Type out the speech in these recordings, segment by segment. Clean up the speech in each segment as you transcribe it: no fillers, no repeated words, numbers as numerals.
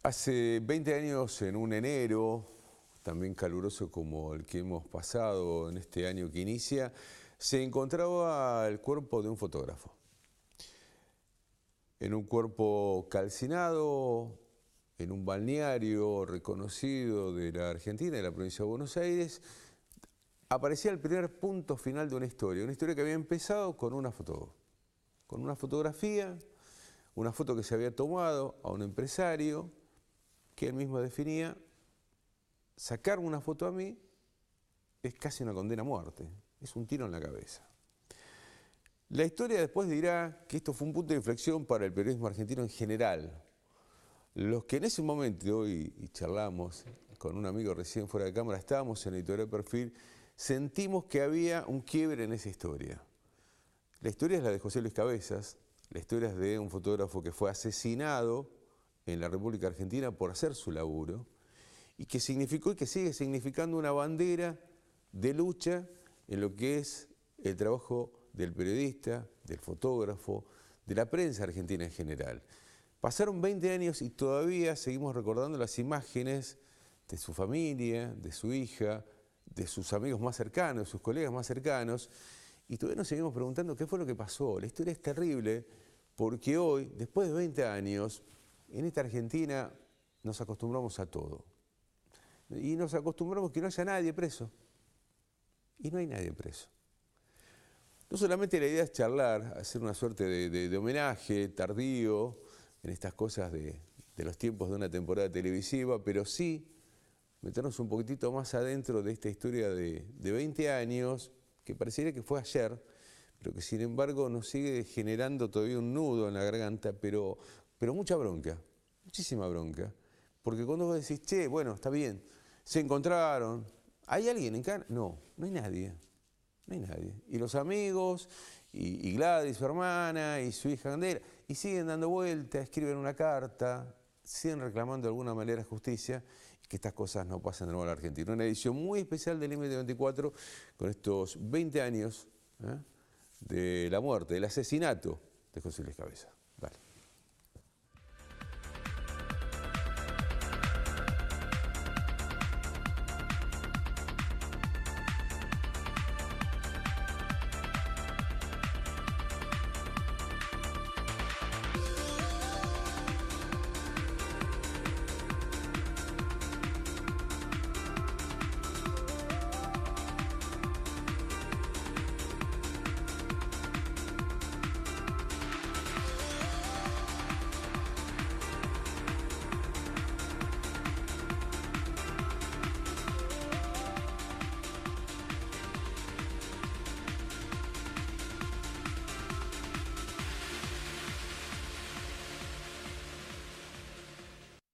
Hace 20 años, en un enero, también caluroso como el que hemos pasado en este año que inicia, se encontraba el cuerpo de un fotógrafo. En un cuerpo calcinado, en un balneario reconocido de la Argentina, de la provincia de Buenos Aires, aparecía el primer punto final de una historia que había empezado con una fotografía, una foto que se había tomado a un empresario, que él mismo definía: sacarme una foto a mí es casi una condena a muerte, es un tiro en la cabeza. La historia después dirá que esto fue un punto de inflexión para el periodismo argentino en general. Los que en ese momento, y charlamos con un amigo recién fuera de cámara, estábamos en el Editorial Perfil, sentimos que había un quiebre en esa historia. La historia es la de José Luis Cabezas, la historia es de un fotógrafo que fue asesinado en la República Argentina por hacer su laburo, y que significó y que sigue significando una bandera de lucha en lo que es el trabajo del periodista, del fotógrafo, de la prensa argentina en general. Pasaron 20 años y todavía seguimos recordando las imágenes de su familia, de su hija, de sus amigos más cercanos, de sus colegas más cercanos, y todavía nos seguimos preguntando qué fue lo que pasó. La historia es terrible porque hoy, después de 20 años, en esta Argentina nos acostumbramos a todo. Y nos acostumbramos que no haya nadie preso. Y no hay nadie preso. No solamente la idea es charlar, hacer una suerte de homenaje tardío en estas cosas de los tiempos de una temporada televisiva, pero sí meternos un poquitito más adentro de esta historia de 20 años, que pareciera que fue ayer, pero que sin embargo nos sigue generando todavía un nudo en la garganta, pero mucha bronca, muchísima bronca. Porque cuando vos decís, che, bueno, está bien, se encontraron, ¿hay alguien en Cana? No, no hay nadie. No hay nadie. Y los amigos, y Gladys, su hermana, y su hija Candela, y siguen dando vueltas, escriben una carta, siguen reclamando de alguna manera justicia, y que estas cosas no pasen de nuevo a la Argentina. Una edición muy especial del Límite 24, con estos 20 años de la muerte, del asesinato de José Luis Cabezas. Vale.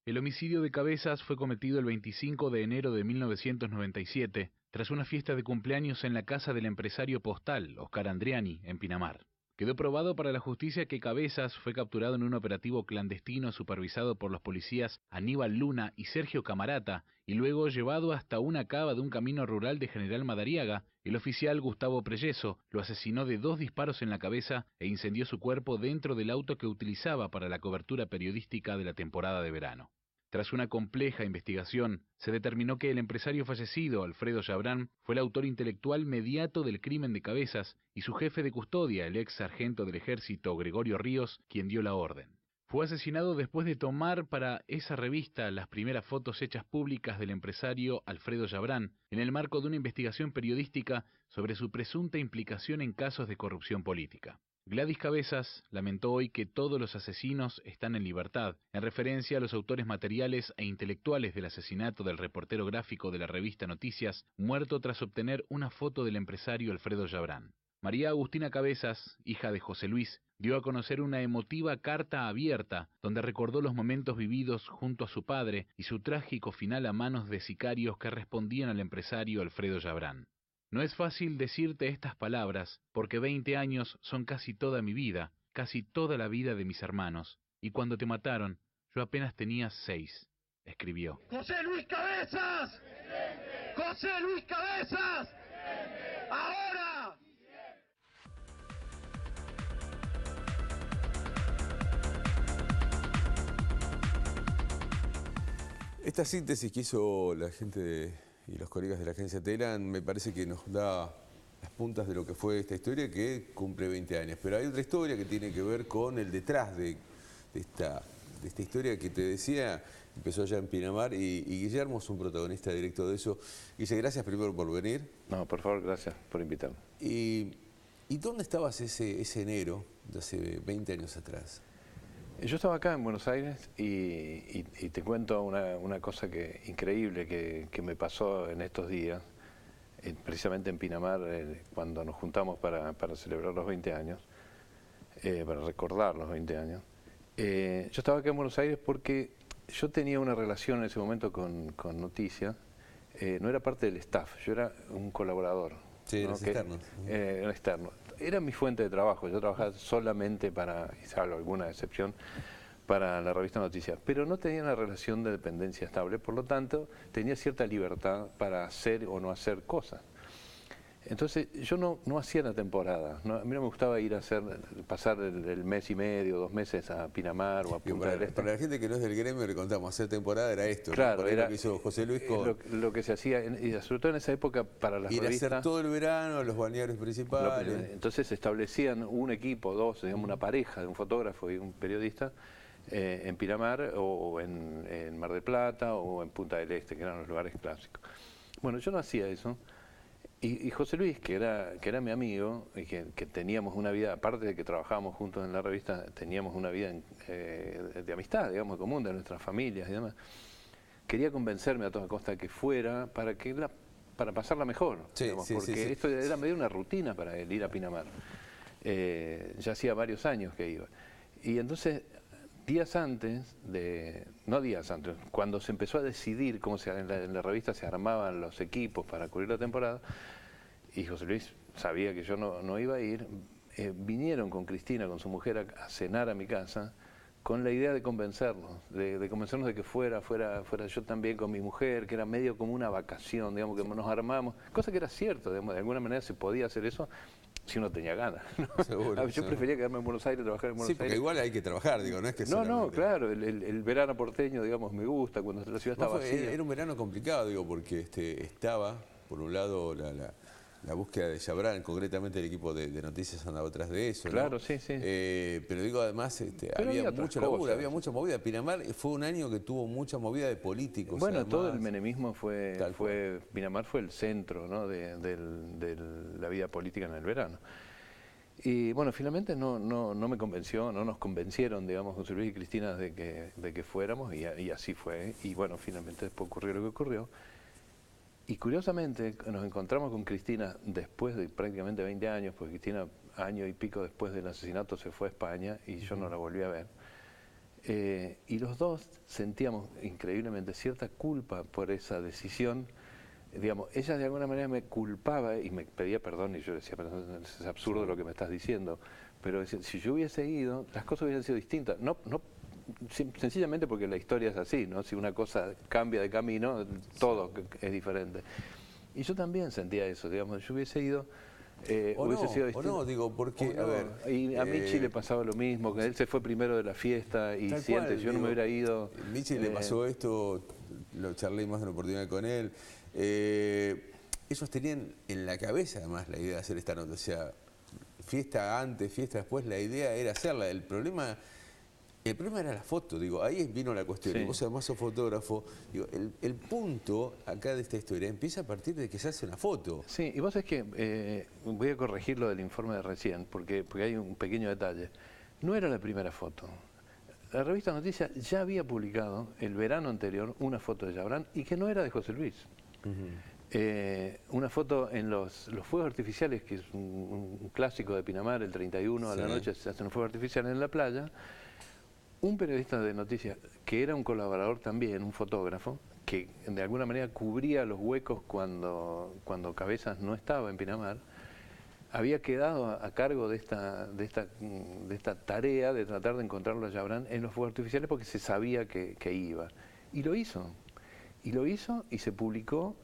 El homicidio de Cabezas fue cometido el 25 de enero de 1997, tras una fiesta de cumpleaños en la casa del empresario postal, Oscar Andriani, en Pinamar. Quedó probado para la justicia que Cabezas fue capturado en un operativo clandestino supervisado por los policías Aníbal Luna y Sergio Camarata, y luego llevado hasta una cava de un camino rural de General Madariaga. El oficial Gustavo Preyeso lo asesinó de 2 disparos en la cabeza e incendió su cuerpo dentro del auto que utilizaba para la cobertura periodística de la temporada de verano. Tras una compleja investigación, se determinó que el empresario fallecido, Alfredo Yabrán, fue el autor intelectual mediato del crimen de Cabezas y su jefe de custodia, el ex sargento del ejército Gregorio Ríos, quien dio la orden. Fue asesinado después de tomar para esa revista las primeras fotos hechas públicas del empresario Alfredo Yabrán, en el marco de una investigación periodística sobre su presunta implicación en casos de corrupción política. Gladys Cabezas lamentó hoy que todos los asesinos están en libertad, en referencia a los autores materiales e intelectuales del asesinato del reportero gráfico de la revista Noticias, muerto tras obtener una foto del empresario Alfredo Yabrán. María Agustina Cabezas, hija de José Luis, dio a conocer una emotiva carta abierta, donde recordó los momentos vividos junto a su padre y su trágico final a manos de sicarios que respondían al empresario Alfredo Yabrán. No es fácil decirte estas palabras, porque 20 años son casi toda mi vida, casi toda la vida de mis hermanos, y cuando te mataron, yo apenas tenía 6, escribió. ¡José Luis Cabezas! ¡José Luis Cabezas! ¡Ahora! Esta síntesis que hizo la gente y los colegas de la agencia Telam me parece que nos da las puntas de lo que fue esta historia que cumple 20 años. Pero hay otra historia que tiene que ver con el detrás de esta historia que te decía, empezó ya en Pinamar y Guillermo es un protagonista directo de eso. Guille, gracias primero por venir. No, por favor, gracias por invitarme. ¿Y dónde estabas ese enero de hace 20 años atrás? Yo estaba acá en Buenos Aires y te cuento una cosa increíble que me pasó en estos días, precisamente en Pinamar, cuando nos juntamos para celebrar los 20 años, para recordar los 20 años. Yo estaba acá en Buenos Aires porque yo tenía una relación en ese momento con Noticias, no era parte del staff, yo era un colaborador. Sí, ¿no? externo. Era externo. Era mi fuente de trabajo, yo trabajaba solamente para, y salvo alguna excepción, para la revista Noticias, pero no tenía una relación de dependencia estable, por lo tanto tenía cierta libertad para hacer o no hacer cosas. Entonces yo no hacía la temporada, a mí no me gustaba ir a pasar el mes y medio, 2 meses a Pinamar o a Punta del Este. Para la gente que no es del gremio le contamos, hacer temporada era esto, claro, ¿no? Era lo que hizo José Luis con... lo que se hacía, y sobre todo en esa época para las revistas. Ir a hacer todo el verano, los balnearios principales. Entonces establecían un equipo, 2, digamos una pareja de un fotógrafo y un periodista en Pinamar o en Mar del Plata o en Punta del Este, que eran los lugares clásicos. Bueno, yo no hacía eso. Y José Luis, que era mi amigo, y que teníamos una vida, aparte de que trabajábamos juntos en la revista, teníamos una vida de amistad, digamos, común, de nuestras familias y demás, quería convencerme a toda costa que fuera para pasarla mejor, digamos, porque esto era medio una rutina para él, ir a Pinamar. Ya hacía varios años que iba. Y entonces, no días antes, cuando se empezó a decidir cómo en la revista se armaban los equipos para cubrir la temporada, y José Luis sabía que yo no iba a ir, vinieron con Cristina, con su mujer, a cenar a mi casa, con la idea de convencernos, de convencernos de que fuera yo también con mi mujer, que era medio como una vacación, digamos, que nos armamos, cosa que era cierto, digamos, de alguna manera se podía hacer eso, si uno tenía ganas, ¿no? Seguro, yo prefería quedarme en Buenos Aires, trabajar en Buenos Aires. Sí, porque igual hay que trabajar, digo, no es que solamente... No, claro, el verano porteño, digamos, me gusta, cuando la ciudad está vacía. Era un verano complicado, digo, porque estaba, por un lado, la búsqueda de Chabrán, concretamente el equipo de Noticias andaba atrás de eso, claro, ¿no? Sí. Pero digo, además, había mucho laburo, había mucha movida. Pinamar fue un año que tuvo mucha movida de políticos. Bueno, además. todo el menemismo Pinamar fue el centro, ¿no? de la vida política en el verano. Y bueno, finalmente no me convenció, no nos convencieron, digamos, José Luis y Cristina de que fuéramos, y así fue. Y bueno, finalmente después ocurrió lo que ocurrió. Y curiosamente nos encontramos con Cristina después de prácticamente 20 años, porque Cristina, año y pico después del asesinato, se fue a España y yo no la volví a ver. Y los dos sentíamos increíblemente cierta culpa por esa decisión. Digamos, ella de alguna manera me culpaba y me pedía perdón, y yo decía, pero es absurdo lo que me estás diciendo. Pero si yo hubiese ido, las cosas hubiesen sido distintas. Sencillamente porque la historia es así, ¿no? Si una cosa cambia de camino, todo es diferente. Y yo también sentía eso, digamos, yo hubiese ido, hubiese sido distinto. O no, digo, porque, a ver... Y a Michi le pasaba lo mismo, que él se fue primero de la fiesta y si antes yo no me hubiera ido... Michi le pasó esto, lo charlé más de una oportunidad con él. Ellos tenían en la cabeza además la idea de hacer esta nota, o sea, fiesta antes, fiesta después, la idea era hacerla. El problema era la foto, digo, ahí vino la cuestión. Sí. Y vos además sos fotógrafo, digo, el punto acá de esta historia empieza a partir de que se hace una foto. Sí, y vos sabés que voy a corregir lo del informe de recién, porque hay un pequeño detalle. No era la primera foto. La revista Noticias ya había publicado el verano anterior una foto de Chabrán y que no era de José Luis. Una foto en los fuegos artificiales, que es un clásico de Pinamar, el 31 a la noche se hacen los fuegos artificiales en la playa. Un periodista de noticias, que era un colaborador también, un fotógrafo, que de alguna manera cubría los huecos cuando Cabezas no estaba en Pinamar, había quedado a cargo de esta tarea de tratar de encontrarlo a Chabrán en los fuegos artificiales porque se sabía que iba. Y lo hizo. Y se publicó.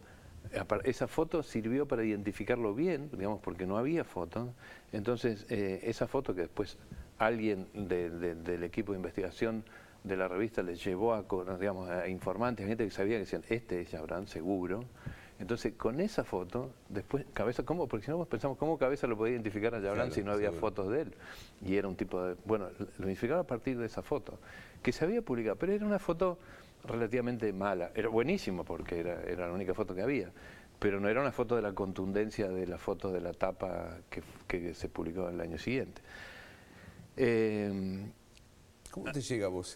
Esa foto sirvió para identificarlo bien, digamos, porque no había foto. Entonces, esa foto que después alguien del equipo de investigación de la revista le llevó digamos, a informantes, a gente que sabía que decían, este es Yabrán, seguro. Entonces, con esa foto, después, Cabeza, ¿cómo? Porque si no pensamos, ¿cómo Cabeza lo podía identificar a Yabrán si no había fotos de él? Y era un tipo de... Bueno, lo identificaba a partir de esa foto, que se había publicado, pero era una foto relativamente mala. Era buenísimo porque era la única foto que había, pero no era una foto de la contundencia de la foto de la tapa que se publicó el año siguiente. ¿Cómo te llega a vos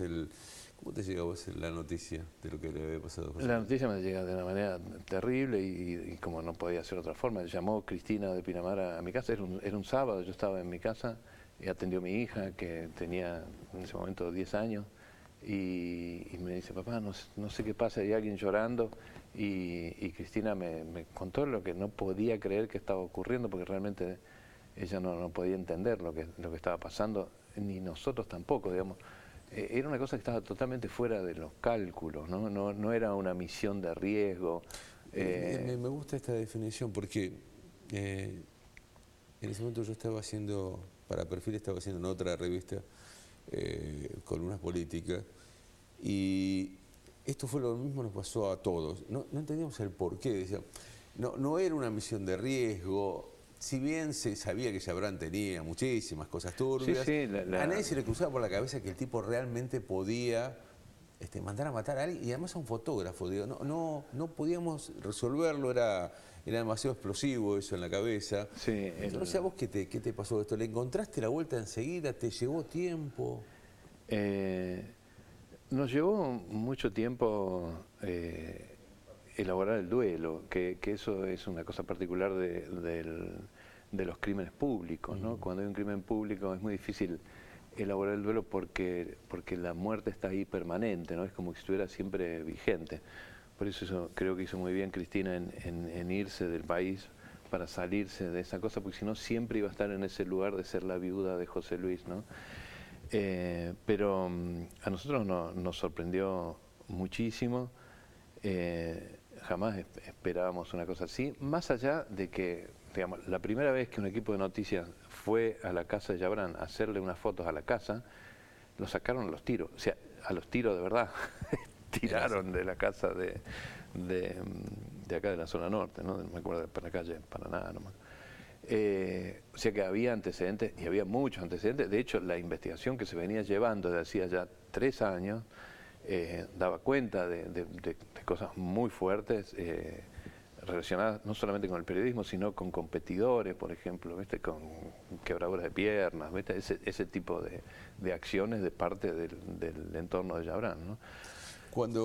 la noticia de lo que le había pasado a José? La noticia me llega de una manera terrible y como no podía ser de otra forma. Llamó Cristina de Pinamar a mi casa, era un sábado, yo estaba en mi casa y atendió a mi hija que tenía en ese momento 10 años y me dice, papá, no sé qué pasa, hay alguien llorando y Cristina me contó lo que no podía creer que estaba ocurriendo porque realmente ella no podía entender lo que estaba pasando, ni nosotros tampoco, digamos. Era una cosa que estaba totalmente fuera de los cálculos, no era una misión de riesgo. Me gusta esta definición porque en ese momento yo estaba haciendo, para Perfil estaba haciendo en otra revista, columnas políticas, y esto fue lo mismo, nos pasó a todos. No entendíamos el porqué, decía, no era una misión de riesgo. Si bien se sabía que Yabrán tenía muchísimas cosas turbias, sí, a nadie se le cruzaba por la cabeza que el tipo realmente podía mandar a matar a alguien, y además a un fotógrafo. Digo, no podíamos resolverlo, era demasiado explosivo eso en la cabeza. Sí, no sé a vos qué te pasó esto. ¿Le encontraste la vuelta enseguida? ¿Te llevó tiempo? Nos llevó mucho tiempo elaborar el duelo, que eso es una cosa particular de los crímenes públicos, ¿no? Cuando hay un crimen público es muy difícil elaborar el duelo porque la muerte está ahí permanente, ¿no? Es como que estuviera siempre vigente. Por eso creo que hizo muy bien Cristina en irse del país para salirse de esa cosa, porque si no siempre iba a estar en ese lugar de ser la viuda de José Luis, ¿no? Pero a nosotros nos sorprendió muchísimo. Jamás esperábamos una cosa así, más allá de que, digamos, la primera vez que un equipo de noticias fue a la casa de Yabrán a hacerle unas fotos a la casa, lo sacaron a los tiros, o sea, a los tiros de verdad, tiraron de la casa de acá de la zona norte, ¿no? Me acuerdo de la calle Paraná nomás. O sea que había antecedentes, y había muchos antecedentes. De hecho, la investigación que se venía llevando desde hacía ya 3 años daba cuenta de cosas muy fuertes relacionadas no solamente con el periodismo, sino con competidores, por ejemplo, ¿viste? Con quebraduras de piernas, ¿viste? Ese tipo de acciones de parte del entorno de Yabrán, ¿no? Cuando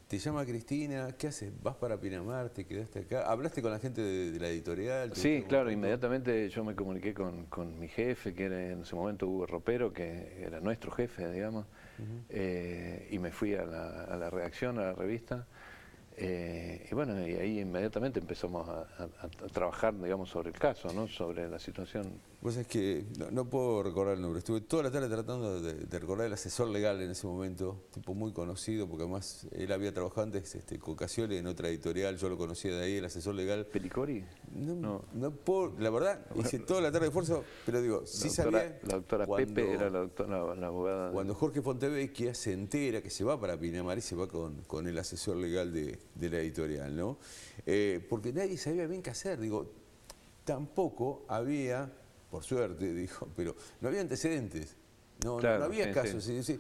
te llama Cristina, ¿qué haces? ¿Vas para Pinamar? ¿Te quedaste acá? ¿Hablaste con la gente de la editorial? Sí, claro, inmediatamente yo me comuniqué con mi jefe, que era en ese momento Hugo Ropero, que era nuestro jefe, digamos, y me fui a la redacción, a la revista, y bueno, y ahí inmediatamente empezamos a trabajar, digamos, sobre el caso, ¿no? Sobre la situación. Vos es que no puedo recordar el nombre. Estuve toda la tarde tratando de recordar el asesor legal en ese momento, tipo muy conocido, porque además él había trabajado antes con Cassioli en otra editorial, yo lo conocía de ahí, el asesor legal. ¿Pelicori? No puedo, la verdad, hice toda la tarde de esfuerzo, pero digo, sí sabía. La doctora Pepe era la abogada. Cuando Jorge Fontevecchia se entera que se va para Pinamar y se va con el asesor legal de la editorial, ¿no? Porque nadie sabía bien qué hacer, digo, tampoco había, por suerte, dijo, pero no había antecedentes, no había casos. Sí.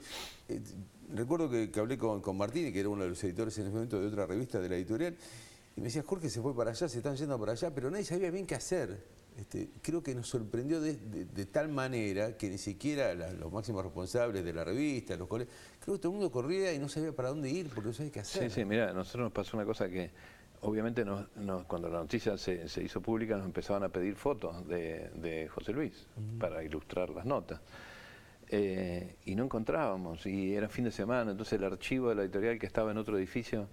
Recuerdo que hablé con Martini, que era uno de los editores en ese momento de otra revista de la editorial, y me decía, Jorge se fue para allá, se están yendo para allá, pero nadie sabía bien qué hacer. Creo que nos sorprendió de tal manera que ni siquiera los máximos responsables de la revista, los colegas, creo que todo el mundo corría y no sabía para dónde ir porque no sabía qué hacer. Sí, mira, a nosotros nos pasó una cosa que obviamente cuando la noticia se hizo pública nos empezaban a pedir fotos de José Luis para ilustrar las notas. Y no encontrábamos, y era fin de semana, entonces el archivo de la editorial que estaba en otro edificio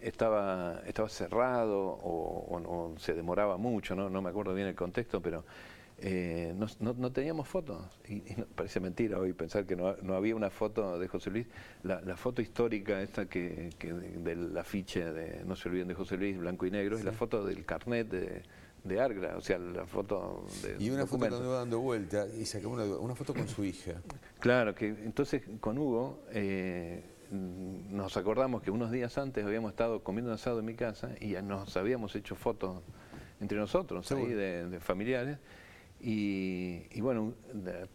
estaba cerrado o se demoraba mucho, no me acuerdo bien el contexto, pero no teníamos fotos, y parece mentira hoy pensar que no había una foto de José Luis. La foto histórica esta del afiche de No se olviden de José Luis, blanco y negro, es la foto del carnet de de Argra, o sea, la foto de Y una foto documento. que andaba dando vuelta y sacó una foto con su hija. Claro, que entonces con Hugo nos acordamos que unos días antes habíamos estado comiendo un asado en mi casa y ya nos habíamos hecho fotos entre nosotros, Seguro. ahí de familiares. Y bueno,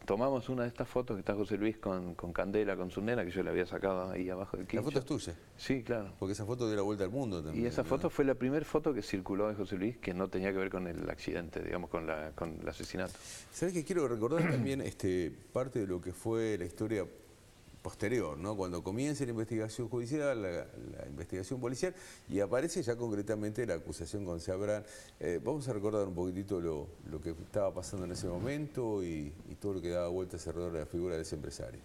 tomamos una de estas fotos que está José Luis con Candela, con su nena, que yo le había sacado ahí abajo del quincho. La foto es tuya. Sí, claro. Porque esa foto dio la vuelta al mundo también. Y esa ¿no? foto fue la primera foto que circuló de José Luis que no tenía que ver con el accidente, digamos, con el asesinato. ¿Sabés que quiero recordar también parte de lo que fue la historia posterior, ¿no? Cuando comienza la investigación judicial, la investigación policial, y aparece ya concretamente la acusación con Chabrán. Vamos a recordar un poquitito lo que estaba pasando en ese momento y todo lo que daba vueltas alrededor de la figura de ese empresario.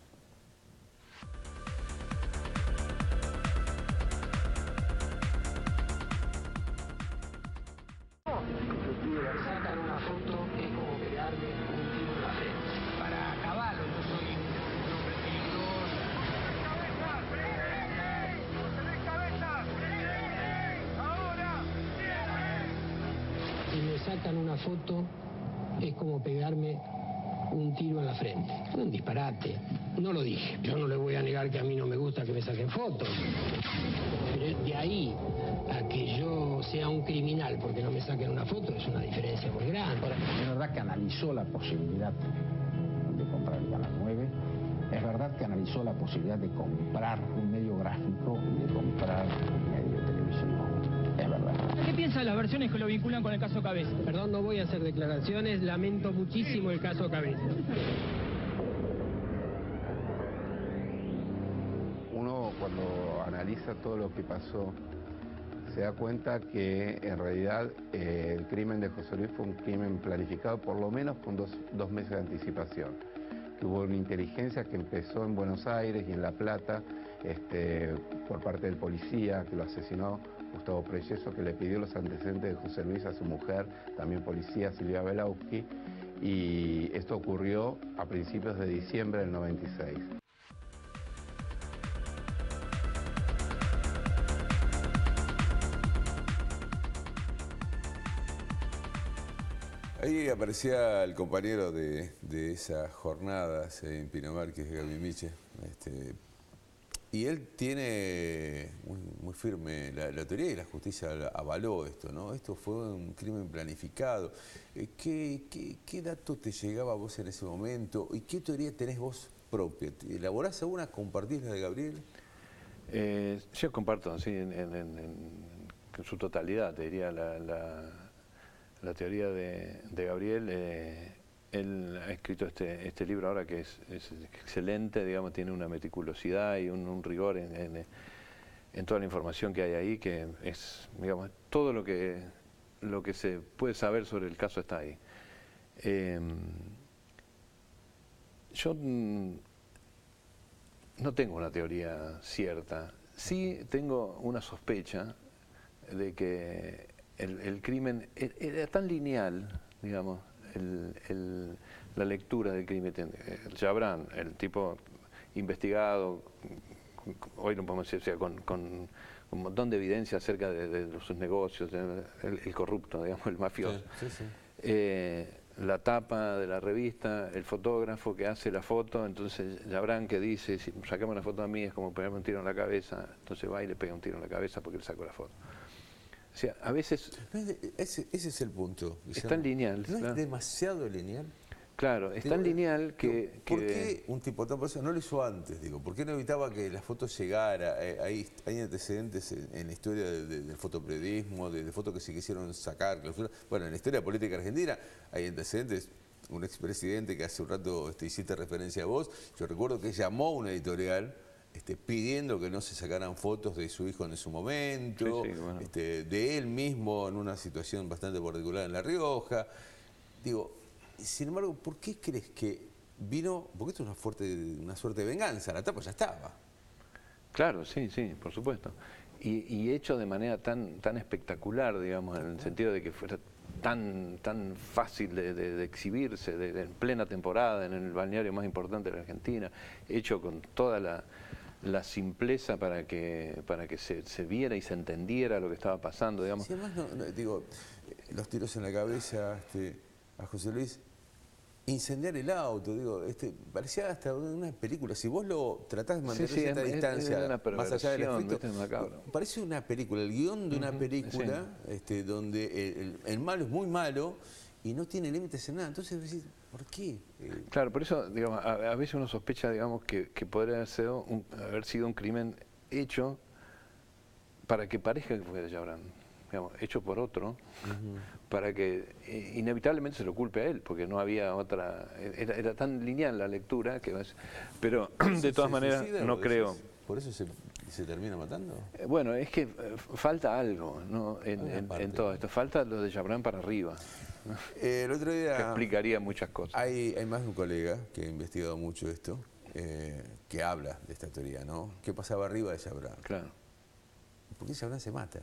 Sacan una foto que es como pegarme un tiro en la frente. Para caballo, yo soy un hombre peligroso. Si me sacan una foto es como pegarme un tiro en la frente. Un disparate. No lo dije. Yo no le voy a negar que a mí no me gusta que me saquen fotos. Pero de ahí a que yo sea un criminal porque no me saquen una foto es una diferencia muy grande. Es verdad que analizó la posibilidad de comprar el Canal 9, es verdad que analizó la posibilidad de comprar un medio gráfico y de comprar un medio televisivo. Es verdad. ¿Qué piensa de las versiones que lo vinculan con el caso Cabeza? Perdón, no voy a hacer declaraciones, lamento muchísimo el caso Cabeza. Uno cuando analiza todo lo que pasó se da cuenta que en realidad el crimen de José Luis fue un crimen planificado por lo menos con dos meses de anticipación. Que hubo una inteligencia que empezó en Buenos Aires y en La Plata por parte del policía que lo asesinó, Gustavo Preyeso, que le pidió los antecedentes de José Luis a su mujer, también policía, Silvia Belauski, y esto ocurrió a principios de diciembre del 96. Ahí aparecía el compañero de esas jornadas en Pinamar, que es Gaby Miche, y él tiene muy firme la teoría y la justicia avaló esto, ¿no? Esto fue un crimen planificado. ¿Qué dato te llegaba a vos en ese momento y qué teoría tenés vos propia? ¿Elaborás alguna? ¿Compartís la de Gabriel? Yo comparto, sí, en su totalidad, te diría, la teoría de Gabriel. Él ha escrito este libro ahora que es excelente, digamos, tiene una meticulosidad y un rigor en toda la información que hay ahí, que es, digamos, todo lo que se puede saber sobre el caso está ahí. Yo no tengo una teoría cierta, sí tengo una sospecha de que el crimen era tan lineal, digamos, la lectura del crimen. Chabrán, el tipo investigado, hoy no podemos decir, o sea, con un montón de evidencia acerca de sus negocios, el corrupto, digamos, el mafioso. Sí, sí. La tapa de la revista, el fotógrafo que hace la foto, entonces Chabrán que dice, si sacamos una foto a mí es como pegarme un tiro en la cabeza, entonces va y le pega un tiro en la cabeza porque le sacó la foto. O sea, a veces... Ese es el punto. Es tan lineal. ¿No claro. es demasiado lineal? Claro, es tan lineal que... ¿Por qué un tipo tan personal no lo hizo antes? Digo, ¿por qué no evitaba que la foto llegara? Hay antecedentes en la historia del fotoperiodismo, de fotos que se quisieron sacar. Bueno, en la historia política argentina hay antecedentes. Un expresidente que hace un rato hiciste referencia a vos, yo recuerdo que llamó a una editorial pidiendo que no se sacaran fotos de su hijo en su momento, sí, bueno. De él mismo en una situación bastante particular en La Rioja. Digo, sin embargo, ¿por qué crees que vino? Porque esto es una suerte de venganza, la tapa ya estaba. Claro, sí, por supuesto. Y hecho de manera tan espectacular, digamos, en el sentido de que fuera tan fácil de exhibirse, en plena temporada, en el balneario más importante de la Argentina, hecho con toda la simpleza para que se viera y se entendiera lo que estaba pasando, digamos. Sí, además, los tiros en la cabeza a José Luis, incendiar el auto, digo, parecía hasta una película. Si vos lo tratás de mantener cierta distancia, más allá del efecto, parece una película, el guión de una película, donde el malo es muy malo y no tiene límites en nada. Entonces decís, ¿por qué? Claro, por eso, digamos, a veces uno sospecha, digamos, que podría haber sido un crimen hecho para que parezca que fue de Chabrán, digamos, hecho por otro, para que inevitablemente se lo culpe a él, porque no había otra, era tan lineal la lectura, pero de todas maneras no creo. ¿Por eso se termina matando? Bueno, es que falta algo, ¿no? en todo esto, falta lo de Chabrán para arriba. El otro día que explicaría muchas cosas. Hay más de un colega que ha investigado mucho esto, que habla de esta teoría, ¿no? ¿Qué pasaba arriba de Chabrán? Claro. ¿Por qué Chabrán se mata?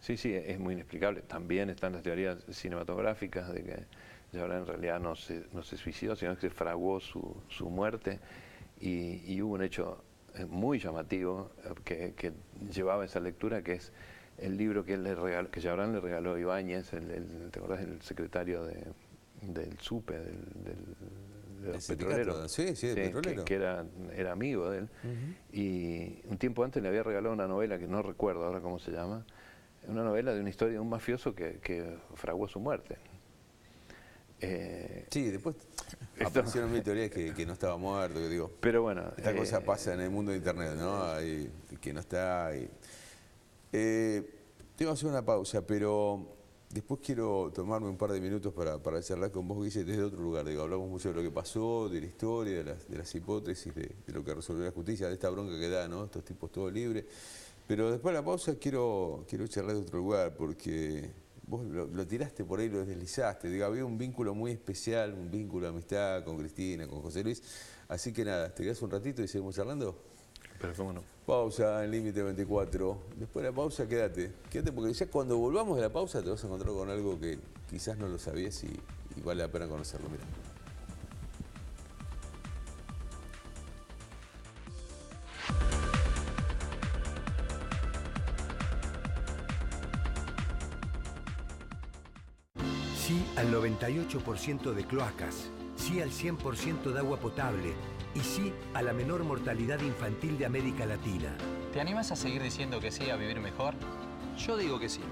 Sí, es muy inexplicable. También están las teorías cinematográficas de que Chabrán en realidad no se suicidó, sino que se fraguó su muerte, y hubo un hecho muy llamativo que llevaba esa lectura, que es el libro que Chabrán le regaló a Ibáñez, ¿te acordás? El secretario del SUPE, de los petroleros. Sí, del petrolero. Que era amigo de él. Y un tiempo antes le había regalado una novela que no recuerdo ahora cómo se llama, una novela de una historia de un mafioso que fraguó su muerte. Sí, después aparecieron mi teoría que no estaba muerto, que digo, pero bueno, esta cosa pasa en el mundo de internet, ¿no? Que no está. Tengo que hacer una pausa, pero después quiero tomarme un par de minutos para charlar con vos, Guille, desde otro lugar. Digo, hablamos mucho de lo que pasó, de la historia, de las hipótesis, de lo que resolvió la justicia, de esta bronca que da, ¿no? Estos tipos todos libres. Pero después de la pausa quiero charlar de otro lugar, porque vos lo tiraste por ahí, lo deslizaste. Digo, había un vínculo muy especial, un vínculo de amistad con Cristina, con José Luis. Así que nada, ¿te quedás un ratito y seguimos charlando? Pero cómo no. Pausa en Límite 24. Después de la pausa, quédate porque ya cuando volvamos de la pausa te vas a encontrar con algo que quizás no lo sabías y vale la pena conocerlo. Mira. Sí al 98% de cloacas, sí al 100% de agua potable y sí a la menor mortalidad infantil de América Latina. ¿Te animas a seguir diciendo que sí a vivir mejor? Yo digo que sí.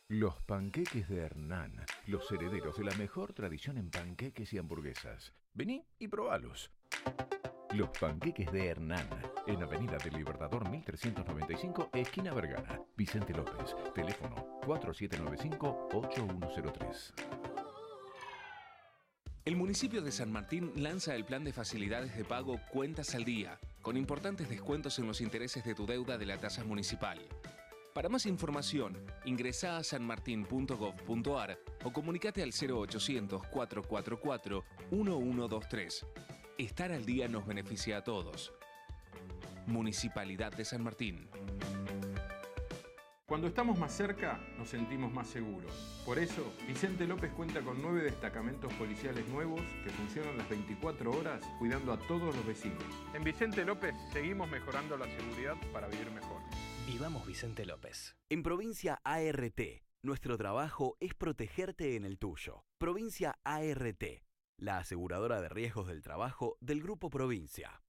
Los panqueques de Hernán, los herederos de la mejor tradición en panqueques y hamburguesas. Vení y probalos. Los panqueques de Hernán, en Avenida del Libertador 1395, esquina Vergara. Vicente López, teléfono 4795-8103. El municipio de San Martín lanza el plan de facilidades de pago Cuentas al Día, con importantes descuentos en los intereses de tu deuda de la tasa municipal. Para más información, ingresá a sanmartin.gov.ar o comunicate al 0800-444-1123. Estar al día nos beneficia a todos. Municipalidad de San Martín. Cuando estamos más cerca, nos sentimos más seguros. Por eso, Vicente López cuenta con 9 destacamentos policiales nuevos que funcionan las 24 horas cuidando a todos los vecinos. En Vicente López seguimos mejorando la seguridad para vivir mejor. Vivamos Vicente López. En Provincia ART, nuestro trabajo es protegerte en el tuyo. Provincia ART, la aseguradora de riesgos del trabajo del Grupo Provincia.